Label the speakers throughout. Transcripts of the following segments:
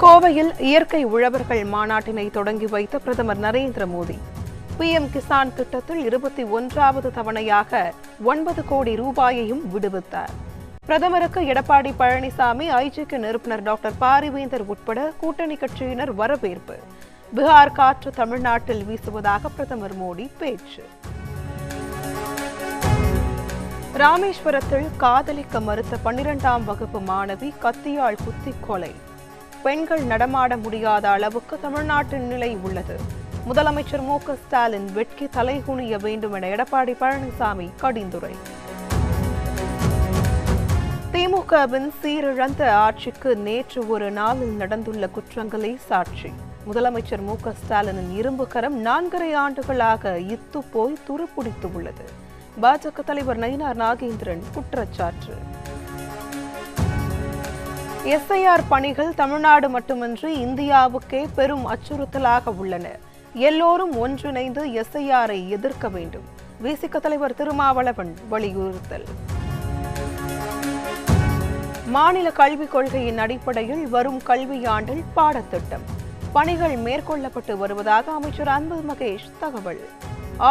Speaker 1: கோவையில் இயற்கை உழவர்கள் மாநாட்டினை தொடங்கி வைத்த பிரதமர் நரேந்திர மோடி PM கிசான் திட்டத்தில் 21வது தவணையாக 9 கோடி ரூபாயையும் விடுவித்தார். பிரதமருக்கு எடப்பாடி பழனிசாமி, ஐஜேகே நிறுவனர் டாக்டர் பாரிவேந்தர் உட்பட கூட்டணி கட்சியினர் வரவேற்பு. பீகார் காற்று தமிழ்நாட்டில் வீசுவதாக பிரதமர் மோடி பேச்சு. ராமேஸ்வரத்தில் காதலிக்க மறுத்த 12ஆம் வகுப்பு மாணவி கத்தியால் குத்தி கொலை. பெண்கள் நடமாட முடியாத அளவுக்கு தமிழ்நாட்டின் நிலை உள்ளது. முதலமைச்சர் மு க ஸ்டாலின் வெட்கி தலைகுனிய வேண்டும் என எடப்பாடி பழனிசாமி கடிந்துரை. திமுகவின் சீரிழந்த ஆட்சிக்கு நேற்று ஒரு நாளில் நடந்துள்ள குற்றங்களே சாட்சி. முதலமைச்சர் மு க ஸ்டாலினின் இரும்பு கரம் 4.5 ஆண்டுகளாக இத்து போய் துருப்பிடித்து உள்ளது. பாஜக தலைவர் நயினார் நாகேந்திரன் குற்றச்சாட்டு. SIR பணிகள் தமிழ்நாடு மட்டுமின்றி இந்தியாவுக்கே பெரும் அச்சுறுத்தலாக உள்ளன. எல்லோரும் ஒன்றிணைந்து SIR-ஐ எதிர்க்க வேண்டும். விசிக தலைவர் திருமாவளவன் வலியுறுத்தல். மாநில கல்விக் கொள்கையின் அடிப்படையில் வரும் கல்வியாண்டில் பாடத்திட்டம் பணிகள் மேற்கொள்ளப்பட்டு வருவதாக அமைச்சர் அன்பில் மகேஷ் தகவல்.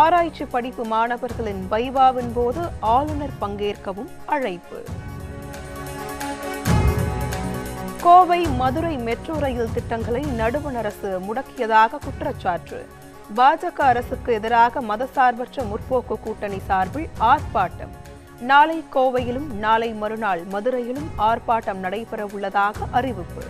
Speaker 1: ஆராய்ச்சி படிப்பு மாணவர்களின் வைவாவின் போது ஆளுநர் பங்கேற்கவும் அழைப்பு. கோவை மதுரை மெட்ரோ ரயில் திட்டங்களை நடுவண் அரசு முடக்கியதாக குற்றச்சாட்டு. பாஜக அரசுக்கு எதிராக மதசார்பற்ற முற்போக்கு கூட்டணி சார்பில் ஆர்ப்பாட்டம். நாளை கோவையிலும் நாளை மறுநாள் மதுரையிலும் ஆர்ப்பாட்டம் நடைபெற உள்ளதாக அறிவிப்பு.